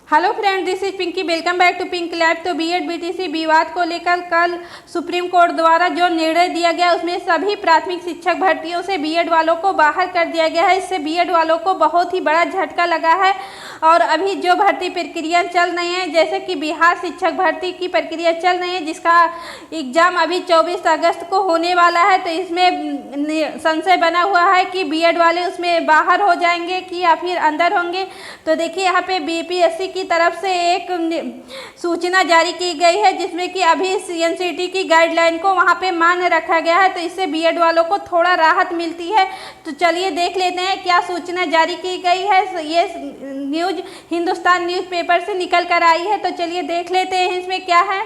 Hello friend, this is Pinky. Welcome back to pink lab. तो BEd BTC विवाद को लेकर कल सुप्रीम कोर्ट द्वारा जो निर्णय दिया गया उसमें सभी प्राथमिक शिक्षक भर्तियों से बीएड वालों को बाहर कर दिया गया है। इससे बीएड वालों को बहुत ही बड़ा झटका लगा है और अभी जो भर्ती प्रक्रिया चल रही है, जैसे कि बिहार शिक्षक भर्ती की प्रक्रिया चल रही है जिसका एग्ज़ाम अभी 24 अगस्त को होने वाला है। तो इसमें संशय बना हुआ है कि बीएड वाले उसमें बाहर हो जाएंगे कि या फिर अंदर होंगे। तो देखिए यहाँ पे बीपीएससी की तरफ से एक सूचना जारी की गई है जिसमें कि अभी एनसीईटी की गाइडलाइन को वहाँ पे मान्य रखा गया है। तो इससे बीएड वालों को थोड़ा राहत मिलती है। तो चलिए देख लेते हैं क्या सूचना जारी की गई है। ये न्यूज़ हिंदुस्तान न्यूज़पेपर से निकल कर आई है। तो चलिए देख लेते हैं इसमें क्या है।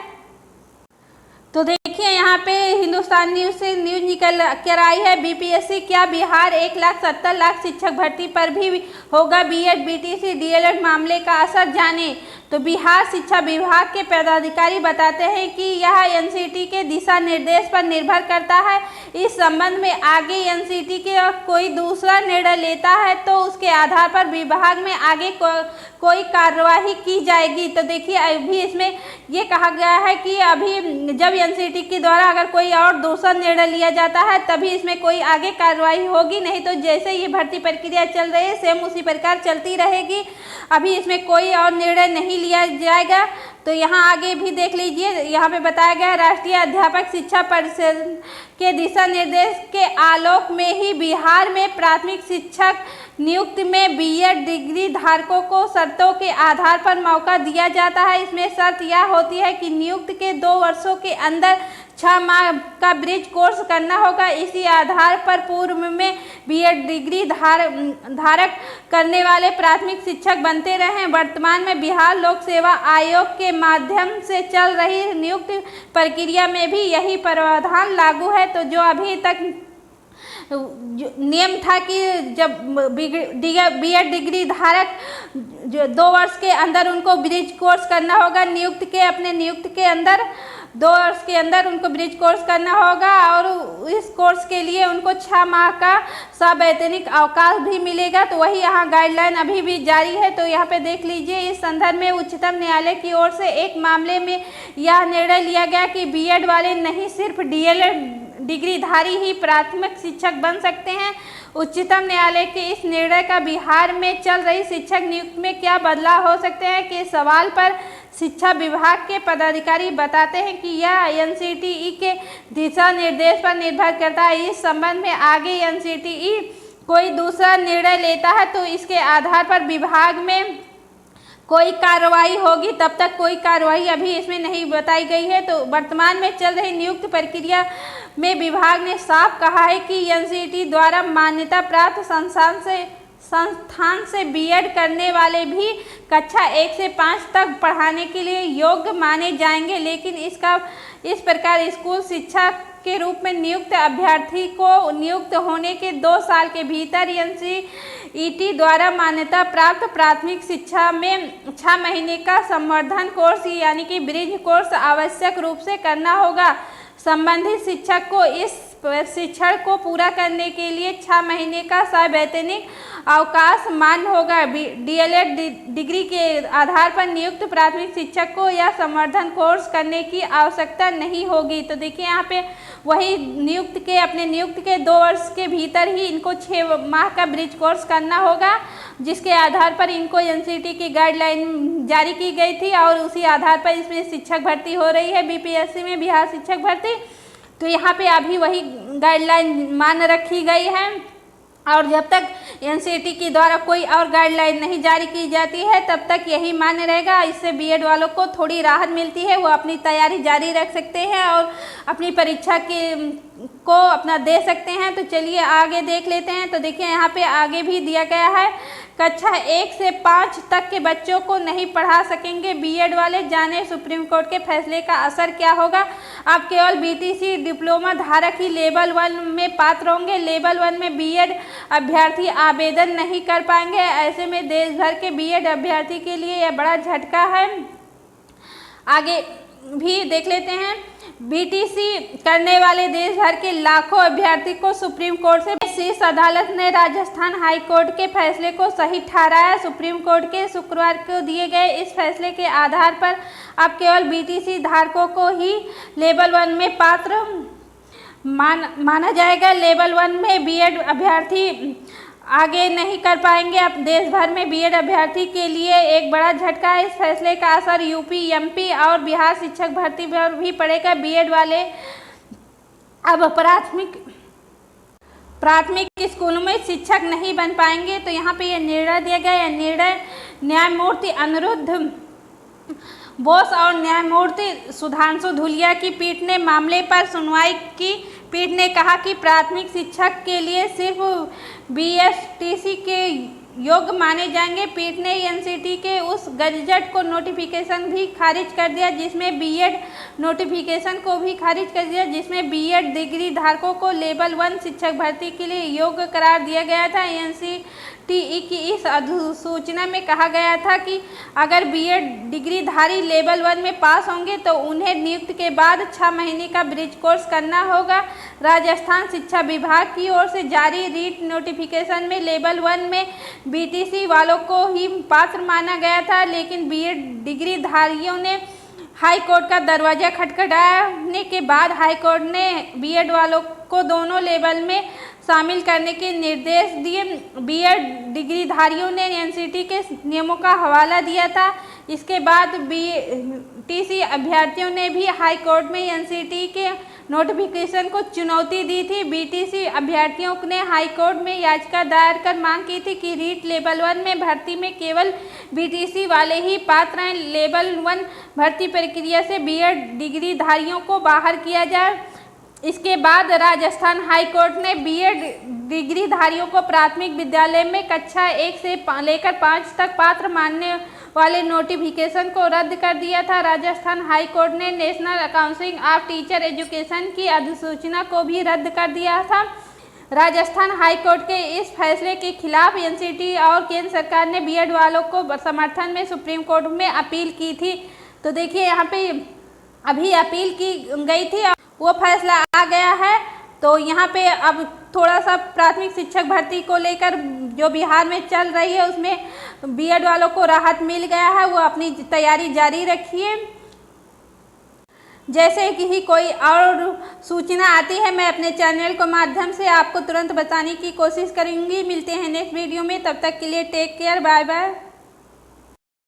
तो देखिए यहाँ पे हिंदुस्तान न्यूज़ से न्यूज़ निकल कर आई है। बीपीएससी क्या बिहार 1,70,00,000 शिक्षक भर्ती पर भी होगा बीएड बीटीसी डीएलएड मामले का असर, जाने। तो बिहार शिक्षा विभाग के पदाधिकारी बताते हैं कि यह एनसीईटी के दिशा निर्देश पर निर्भर करता है। इस संबंध में आगे एनसीईटी के कोई दूसरा निर्णय लेता है तो उसके आधार पर विभाग में आगे कोई कार्यवाही की जाएगी। तो देखिए अभी इसमें ये कहा गया है कि अभी जब एनसीईटी के द्वारा अगर कोई और दूसरा निर्णय लिया जाता है तभी इसमें कोई आगे कार्रवाई होगी, नहीं तो जैसे ये भर्ती प्रक्रिया चल रही है सेम उसी प्रकार चलती रहेगी। अभी इसमें कोई और निर्णय नहीं लिया जाएगा। तो यहाँ आगे भी देख लीजिए, यहाँ पे बताया गया है राष्ट्रीय अध्यापक शिक्षा परिषद के दिशा निर्देश के आलोक में ही बिहार में प्राथमिक शिक्षक नियुक्ति में बीएड डिग्री धारकों को शर्तों के आधार पर मौका दिया जाता है। इसमें शर्त यह होती है कि नियुक्त के 2 वर्षों के अंदर 6 माह का ब्रिज कोर्स करना होगा। इसी आधार पर पूर्व में बीएड डिग्री धारक करने वाले प्राथमिक शिक्षक बनते रहे। वर्तमान में बिहार लोक सेवा आयोग के माध्यम से चल रही नियुक्ति प्रक्रिया में भी यही प्रावधान लागू है। तो जो अभी तक नियम था कि जब बीएड डिग्री धारक जो 2 वर्ष के अंदर उनको ब्रिज कोर्स करना होगा, अपने नियुक्त के अंदर 2 वर्ष के अंदर उनको ब्रिज कोर्स करना होगा और इस कोर्स के लिए उनको 6 माह का सवैतनिक अवकाश भी मिलेगा। तो वही यहाँ गाइडलाइन अभी भी जारी है। तो यहाँ पे देख लीजिए, इस संदर्भ में उच्चतम न्यायालय की ओर से एक मामले में यह निर्णय लिया गया कि बीएड वाले नहीं सिर्फ डीएलएड डिग्रीधारी ही प्राथमिक शिक्षक बन सकते हैं। उच्चतम न्यायालय के इस निर्णय का बिहार में चल रही शिक्षक नियुक्ति में क्या बदलाव हो सकते हैं के सवाल पर शिक्षा विभाग के पदाधिकारी बताते हैं कि यह एनसीईटी के दिशा निर्देश पर निर्भर करता है। इस संबंध में आगे एनसीईटी कोई दूसरा निर्णय लेता है तो इसके आधार पर विभाग में कोई कार्रवाई होगी। तब तक कोई कार्रवाई अभी इसमें नहीं बताई गई है। तो वर्तमान में चल रही नियुक्ति प्रक्रिया में विभाग ने साफ कहा है कि एनसीईटी द्वारा मान्यता प्राप्त संस्थान से बीएड करने वाले भी कक्षा 1 से 5 तक पढ़ाने के लिए योग्य माने जाएंगे। लेकिन इस प्रकार स्कूल शिक्षक के रूप में नियुक्त अभ्यर्थी को नियुक्त होने के 2 साल के भीतर एनसीईटी द्वारा मान्यता प्राप्त प्राथमिक शिक्षा में 6 महीने का संवर्धन कोर्स यानी कि ब्रिज कोर्स आवश्यक रूप से करना होगा। संबंधित शिक्षक को इस शिक्षण को पूरा करने के लिए 6 महीने का सवैतनिक अवकाश मान्य होगा। डीएलएड डिग्री के आधार पर नियुक्त प्राथमिक शिक्षक को यह संवर्धन कोर्स करने की आवश्यकता नहीं होगी। तो देखिए यहाँ पे वही अपने नियुक्त के 2 वर्ष के भीतर ही इनको 6 माह का ब्रिज कोर्स करना होगा, जिसके आधार पर इनको एनसीईटी की गाइडलाइन जारी की गई थी और उसी आधार पर इसमें शिक्षक भर्ती हो रही है बीपीएससी में, बिहार शिक्षक भर्ती। तो यहाँ पे अभी वही गाइडलाइन मान्य रखी गई है और जब तक एनसीईटी के द्वारा कोई और गाइडलाइन नहीं जारी की जाती है तब तक यही मान्य रहेगा। इससे बीएड वालों को थोड़ी राहत मिलती है, वो अपनी तैयारी जारी रख सकते हैं और अपनी परीक्षा को अपना दे सकते हैं। तो चलिए आगे देख लेते हैं। तो देखिए यहाँ पे आगे भी दिया गया है, कक्षा 1 से 5 तक के बच्चों को नहीं पढ़ा सकेंगे बीएड वाले, जाने सुप्रीम कोर्ट के फैसले का असर क्या होगा। अब केवल बीटीसी डिप्लोमा धारक ही लेवल 1 में पात्र होंगे। लेवल 1 में बीएड अभ्यर्थी आवेदन नहीं कर पाएंगे। ऐसे में देश भर के बीएड अभ्यर्थी के लिए यह बड़ा झटका है। आगे भी देख लेते हैं। बीटीसी करने वाले देश भर के लाखों अभ्यर्थी को सुप्रीम कोर्ट से शीर्ष अदालत ने राजस्थान हाई कोर्ट के फैसले को सही ठहराया। सुप्रीम कोर्ट के शुक्रवार को दिए गए इस फैसले के आधार पर अब केवल बीटीसी धारकों को ही लेवल 1 में पात्र माना जाएगा। लेवल 1 में बीएड अभ्यर्थी आगे नहीं कर पाएंगे। अब देश भर में बीएड अभ्यर्थी के लिए एक बड़ा झटका है। इस फैसले का असर यूपी, एमपी और बिहार शिक्षक भर्ती पर भी पड़ेगा। बीएड वाले अब प्राथमिक स्कूलों में शिक्षक नहीं बन पाएंगे। तो यहाँ पे ये निर्णय दिया गया। यह निर्णय न्यायमूर्ति अनिरुद्ध बोस और न्यायमूर्ति सुधांशु धूलिया की पीठ ने मामले पर सुनवाई की। पीठ ने कहा कि प्राथमिक शिक्षक के लिए सिर्फ बीएसटीसी के योग्य माने जाएंगे। पीठ ने एनसीटी के उस गजट को नोटिफिकेशन भी खारिज कर दिया जिसमें बीएड नोटिफिकेशन को भी खारिज कर दिया जिसमें बीएड डिग्री धारकों को लेवल 1 शिक्षक भर्ती के लिए योग्य करार दिया गया था। एनसीटीई की इस अधिसूचना में कहा गया था कि अगर बीएड डिग्रीधारी लेवल 1 में पास होंगे तो उन्हें नियुक्ति के बाद 6 महीने का ब्रिज कोर्स करना होगा। राजस्थान शिक्षा विभाग की ओर से जारी रीट नोटिफिकेशन में लेवल 1 में बीटीसी वालों को ही पात्र माना गया था, लेकिन बीएड डिग्रीधारियों ने हाई कोर्ट का दरवाजा खटखटाने के बाद हाई कोर्ट ने बीएड वालों को दोनों लेवल में शामिल करने के निर्देश दिए। बीएड डिग्रीधारियों ने एनसीटी के नियमों का हवाला दिया था। इसके बाद बीटीसी अभ्यर्थियों ने भी हाई कोर्ट में एनसीटी के नोटिफिकेशन को चुनौती दी थी। बीटीसी अभ्यर्थियों ने हाई कोर्ट में याचिका दायर कर मांग की थी कि रीट लेवल 1 में भर्ती में केवल बीटीसी वाले ही पात्र हैं। लेवल 1 भर्ती प्रक्रिया से बीएड डिग्रीधारियों को बाहर किया जाए। इसके बाद राजस्थान हाई कोर्ट ने बीएड डिग्रीधारियों को प्राथमिक विद्यालय में कक्षा 1 से लेकर 5 तक पात्र मानने वाले नोटिफिकेशन को रद्द कर दिया था। राजस्थान हाई कोर्ट ने national council of teacher education की अधिसूचना को भी रद्द कर दिया था। राजस्थान हाई कोर्ट के इस फैसले के खिलाफ एनसीटी और केंद्र सरकार ने बीएड वालों को समर्थन में सुप्रीम कोर्ट में अपील की थी। तो देखिए यहाँ पे अभी अपील की गई थी, वो फैसला आ गया है। तो यहाँ पे अब थोड़ा सा प्राथमिक शिक्षक भर्ती को लेकर जो बिहार में चल रही है उसमें बीएड वालों को राहत मिल गया है। वो अपनी तैयारी जारी रखिए। जैसे कि ही कोई और सूचना आती है मैं अपने चैनल के माध्यम से आपको तुरंत बताने की कोशिश करूँगी। मिलते हैं नेक्स्ट वीडियो में, तब तक के लिए टेक केयर, बाय बाय।